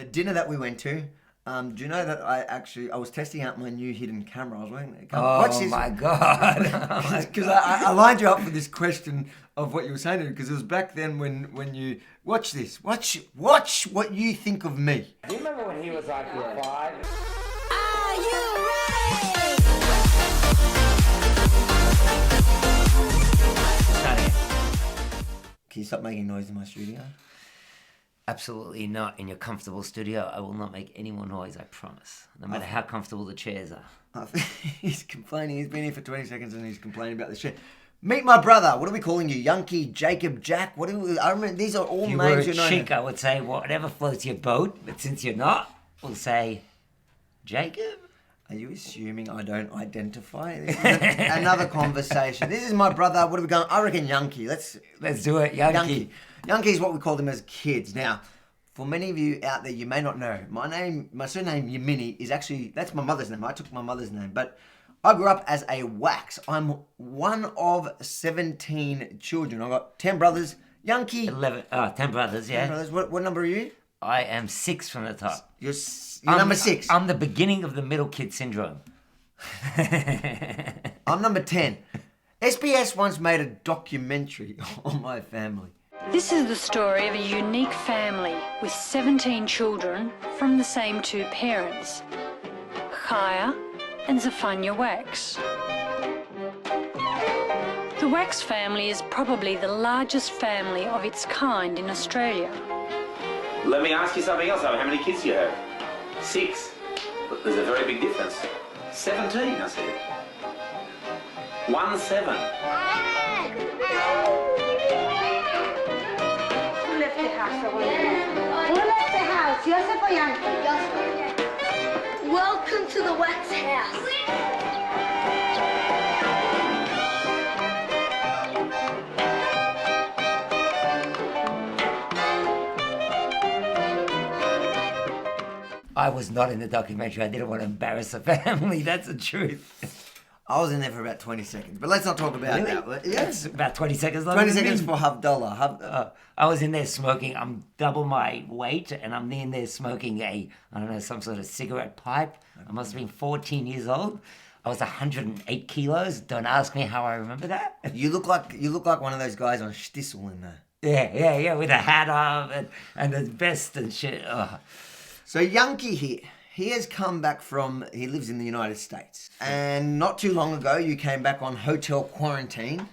the dinner that we went to, do you know that I was testing out my new hidden camera? I was wearing it. Watch this. My God. Because I lined you up for this question of what you were saying, because it was back then when you... Watch this. Watch what you think of me. Do you remember when he was like 5? Are you ready? Can you stop making noise in my studio? Absolutely not. In your comfortable studio, I will not make any more noise, I promise. No matter how comfortable the chairs are. He's complaining. He's been here for 20 seconds and he's complaining about the shit. Meet my brother. What are we calling you? Yunky, Jacob, Jack? What do we... I remember these are all If you names were you a know. chick, I would say whatever floats your boat. But since you're not, we'll say Jacob. Are you assuming I don't identify? This is another conversation. This is my brother. What are we going? I reckon Yunky. Let's do it, Yunky. Yunky is what we called them as kids. Now, for many of you out there, you may not know. My surname Yemini is actually, that's my mother's name. I took my mother's name. But I grew up as a Waks. I'm one of 17 children. I've got 10 brothers. Yunky. 10 brothers, yeah. 10 brothers. What number are you? I am 6 from the top. You're number 6. I'm the beginning of the middle kid syndrome. I'm number 10. SBS once made a documentary on my family. This is the story of a unique family with 17 children from the same 2 parents, Chaya and Zephaniah Waks. The Waks family is probably the largest family of its kind in Australia. Let me ask you something else. How many kids do you have? 6. There's a very big difference. 17, I said. 1-7. Welcome to the Waks house. I was not in the documentary. I didn't want to embarrass the family. That's the truth. I was in there for about 20 seconds, but let's not talk about that. Yes, about 20 seconds longer 20 than seconds me. for $1. I was in there smoking. I'm double my weight, and I'm in there smoking some sort of cigarette pipe. I must have been 14 years old. I was 108 kilos. Don't ask me how I remember that. You look like one of those guys on Stissel in there. Yeah, with a hat on and a vest and shit. Oh. So Yunky here, he has come back he lives in the United States. And not too long ago, you came back on hotel quarantine.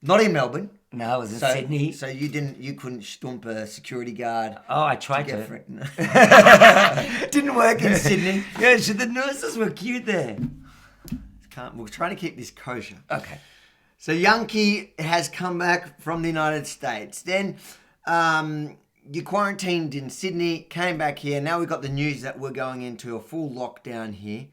Not in Melbourne. No, I was in Sydney. So you couldn't stump a security guard. Oh, I tried to. Didn't work in Sydney. Yeah, the nurses were cute there. We're trying to keep this kosher. Okay. So Yunky has come back from the United States. Then you quarantined in Sydney, came back here. Now we've got the news that we're going into a full lockdown here.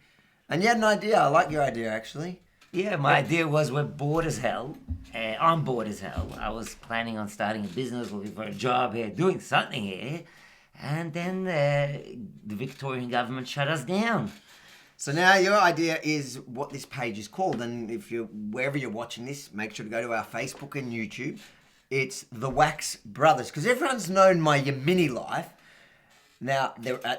And you had an idea. I like your idea, actually. Yeah, my idea was we're bored as hell. I'm bored as hell. I was planning on starting a business, looking for a job here, doing something here. And then the Victorian government shut us down. So now your idea is what this page is called. And wherever you're watching this, make sure to go to our Facebook and YouTube. It's the Waks Brothers, because everyone's known my Yemini life. Now there are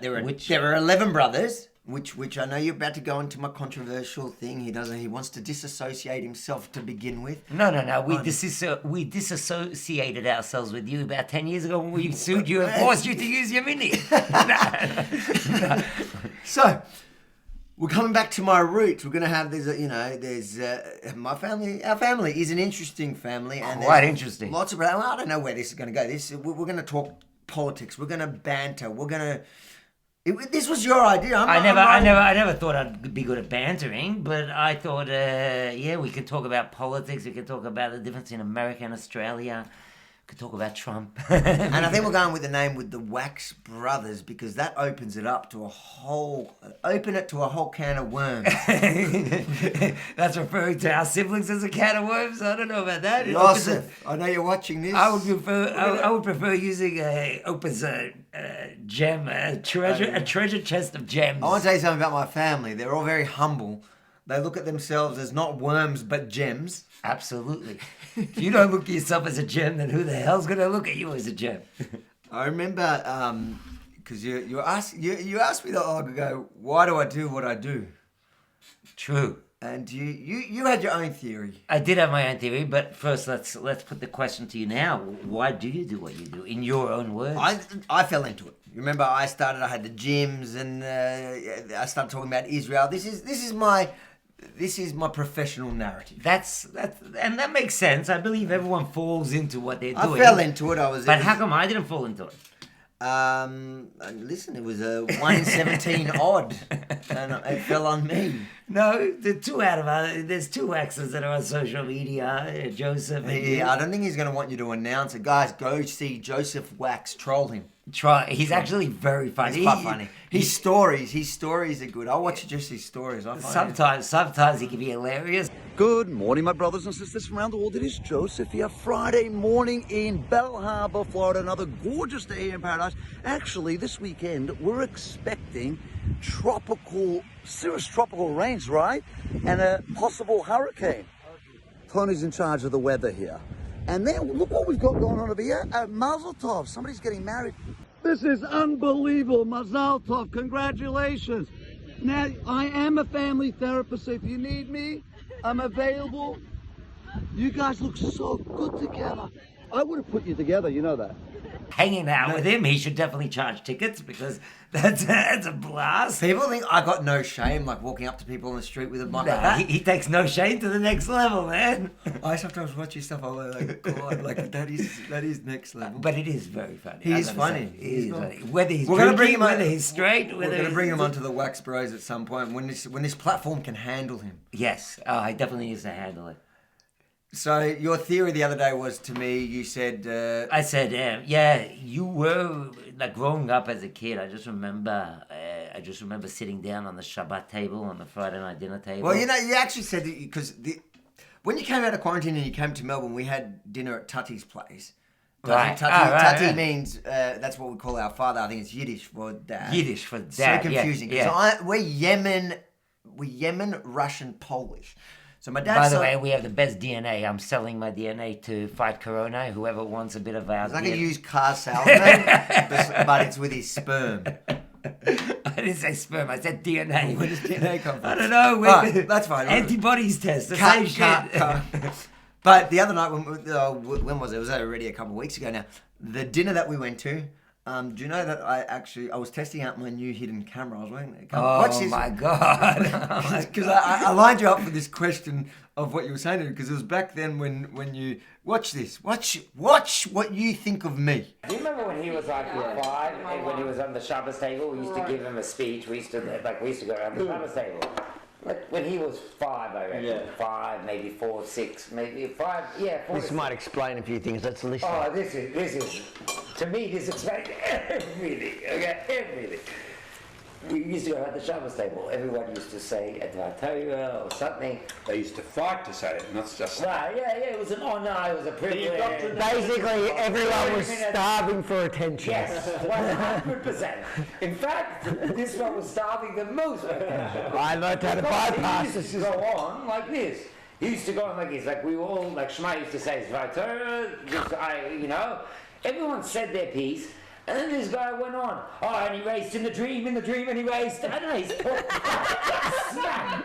11 brothers, which I know you're about to go into my controversial thing. He wants to disassociate himself to begin with. No. We disassociated ourselves with you about 10 years ago when we sued you and forced you to use Yemini. No. So we're coming back to my roots. We're going to have my family. Our family is an interesting family, and quite interesting. Lots of. I don't know where this is going to go. We're going to talk politics. We're going to banter. This was your idea. I never thought I'd be good at bantering, but I thought, we could talk about politics. We could talk about the difference in America and Australia. We could talk about Trump. And I think we're going with the name with the Waks Brothers, because that opens it up to a whole can of worms. That's referring to our siblings as a can of worms. I don't know about that. Yosef, I know you're watching this. I would prefer using opens a gem, a treasure chest of gems. I want to tell you something about my family. They're all very humble. They look at themselves as not worms but gems. Absolutely. If you don't look at yourself as a gem, then who the hell's going to look at you as a gem? I remember, because you asked me that long ago. Why do I do what I do? True. And you had your own theory. I did have my own theory, but first let's put the question to you now. Why do you do what you do, in your own words? I fell into it. You remember, I had the gyms, and I started talking about Israel. This is my professional narrative. That's and that makes sense. I believe everyone falls into what they're doing. I fell into it. But how come I didn't fall into it? Listen, it was a 1 in 17 odd, and it fell on me. No, there's two Waxes that are on social media, Joseph. And I don't think he's going to want you to announce it. Guys, go see Joseph Wax, troll him. He's actually very funny. He's quite funny. His stories are good. I'll watch just his stories. Sometimes he can be hilarious. Good morning, my brothers and sisters from around the world. It is Joseph here. Friday morning in Bell Harbor, Florida. Another gorgeous day here in paradise. Actually, this weekend, we're expecting serious tropical rains, right? And a possible hurricane. Tony's in charge of the weather here. And then, look what we've got going on over here. Mazel Tov. Somebody's getting married. This is unbelievable. Mazel Tov. Congratulations. Now, I am a family therapist, so if you need me, I'm available. You guys look so good together. I would have put you together, you know that. Hanging out with him, he should definitely charge tickets because that's a blast. People think I got no shame, like walking up to people on the street with a mic like that. He takes no shame to the next level, man. I sometimes watch your stuff. I'm like, God, like that is next level. But it is very funny. He is funny. He is funny. Whether he's whether he's straight, we're going to bring him onto the Wax Bros at some point when this platform can handle him. Yes, he definitely needs to handle it. So your theory the other day was to me, you said... I said, yeah, you were, like, growing up as a kid, I just remember sitting down on the Shabbat table, on the Friday night dinner table. Well, you actually said that because when you came out of quarantine and you came to Melbourne, we had dinner at Tati's place. Right. Tati means, that's what we call our father. I think it's Yiddish for dad. Yiddish for dad, So confusing. Yeah. So we're Yemen, Russian, Polish. So my dad. By the way, we have the best DNA. I'm selling my DNA to fight Corona. Whoever wants a bit of our. It's like a used car salesman, but it's with his sperm. I didn't say sperm. I said DNA. Where does DNA come from? I don't know. That's fine. Antibodies test. The same shit. But the other night, when was it? It was already a couple of weeks ago now. The dinner that we went to. Do you know that I was testing out my new hidden camera? I was wearing it. Oh my God. Because I lined you up for this question of what you were saying to me, because it was back then when you... Watch this. Watch what you think of me. Do you remember when he was like 5 and when he was on the Shabbos table? We used to give him a speech. We used to go around the Shabbos table. Like when he was 5, I reckon. Yeah. 5, maybe 4, 6, maybe 5. Yeah, 4. This might explain a few things. Let's listen. Oh, this is. To me, this explains everything. Okay, everything. We used to go around the Shabbos table. Everyone used to say Advar Torah or something. They used to fight to say it, not just... Right, yeah, it was an honor, it was a privilege. Basically, everyone was starving for attention. Yes, 100%. In fact, this one was starving the most for attention. I learned how to bypass this. He used to go on like this. He used to go on like this. Like we were all, like Shema used to say, Advar Torah, everyone said their piece. And then this guy went on. Oh, and he raced in the dream, and he raced. I don't know, he's talking. Smack.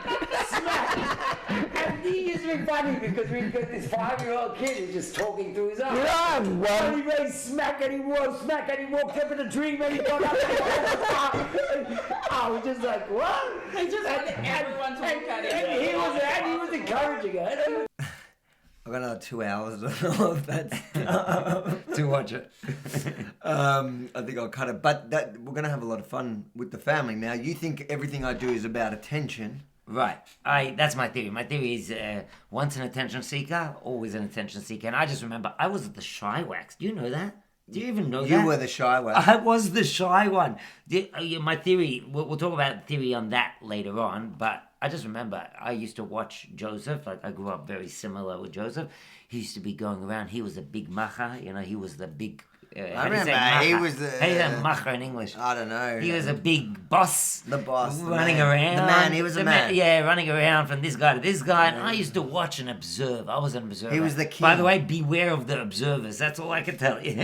And he used to be funny because we've got this 5-year-old kid who's just talking through his eyes. Yeah, well. And he raced smack, and he walked smack, and he walked up in a dream, and he got up. I was just like, what? They just want everyone to look at it. And he was encouraging it. I've got another 2 hours of that to watch it. I think I'll cut it. But we're going to have a lot of fun with the family. Now, you think everything I do is about attention. Right. That's my theory. My theory is once an attention seeker, always an attention seeker. And I just remember, I was at the Shy Wax. Do you know that? Do you even know that? You were the shy one. I was the shy one. My theory, we'll talk about theory on that later on, but I just remember I used to watch Joseph. Like I grew up very similar with Joseph. He used to be going around. He was a big macher. He was the big... I remember he was the... How do you say macher in English? I don't know. He was a big boss. The boss. Running around. The man. He was a man. Yeah, running around from this guy to this guy. And I used to watch and observe. I was an observer. He was the king. By the way, beware of the observers. That's all I can tell you.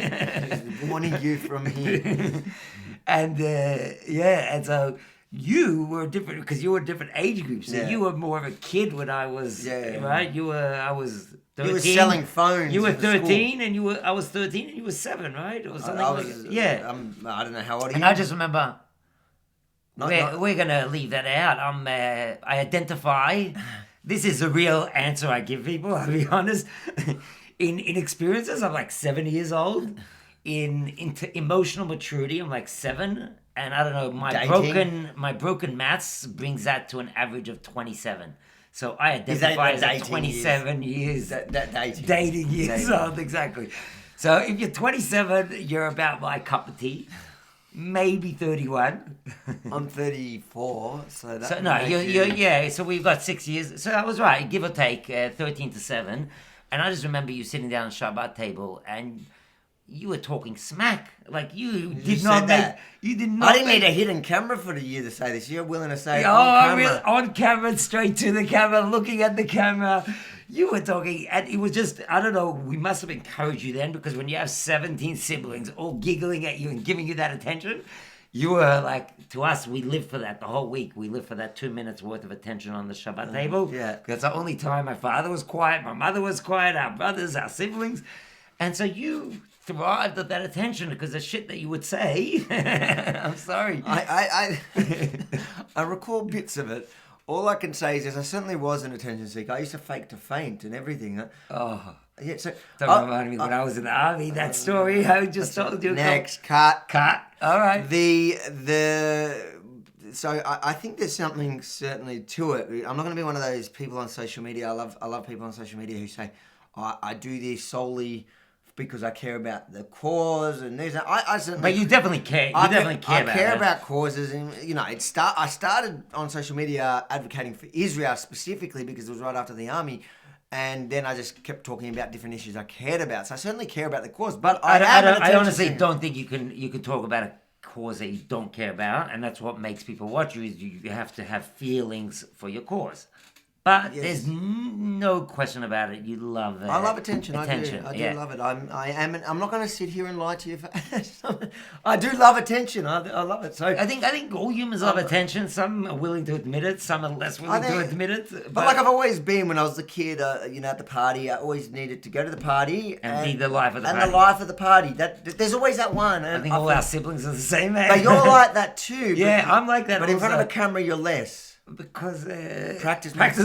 Warning you from here. And and so you were different because you were a different age group. So you were more of a kid when I was right. I was 13. You were selling phones. You were in the 13, and I was 13, and you were 7, right, or something like that. I don't know how old are you. And I just remember. We're gonna leave that out. I identify. This is the real answer I give people. I'll be honest. In experiences, I'm like 7 years old. Into emotional maturity, I'm like 7. And I don't know, my broken maths brings that to an average of 27. So I identify as 27 years. Dating years old, exactly. So if you're 27, you're about my cup of tea. Maybe 31. I'm 34, so that. So no, you're so we've got 6 years. So I was right, give or take, 13 to 7. And I just remember you sitting down at the Shabbat table and you were talking smack. Like you did not make. You did not. I didn't need a hidden camera for you to say this. You're willing to say on camera, straight to the camera, looking at the camera. You were talking, and it was just, I don't know, we must have encouraged you then, because when you have 17 siblings all giggling at you and giving you that attention, you were like, to us, we lived for that the whole week. We lived for that 2 minutes worth of attention on the Shabbat table. Yeah. That's the only time my father was quiet, my mother was quiet, our brothers, our siblings. And so you thrived at that attention because the shit that you would say. I'm sorry. I recall bits of it. All I can say is I certainly was an attention seeker. I used to fake to faint and everything. Oh. Yeah, so don't remind me when I was in the army, that story I just told you. Next, cut. All right. So I think there's something certainly to it. I'm not going to be one of those people on social media. I love people on social media who say, I do this solely because I care about the cause and there's. I certainly. But you definitely care. I care about causes, and I started on social media advocating for Israel specifically because it was right after the army. And then I just kept talking about different issues I cared about. So I certainly care about the cause, but I honestly don't think you can talk about a cause that you don't care about, and that's what makes people watch you. Is you have to have feelings for your cause. But there's no question about it. You love it. I love attention. I do love it. I'm not going to sit here and lie to you. I do love attention. I love it. So I think all humans love attention. Some are willing to admit it. Some are less willing to admit it. But like I've always been when I was a kid, at the party, I always needed to go to the party and be the life of the party. And the life of the party. There's always that one. And I think all our siblings are the same age. But you're like that too. Yeah, I'm like that. But in front of a camera, you're less. Because practice makes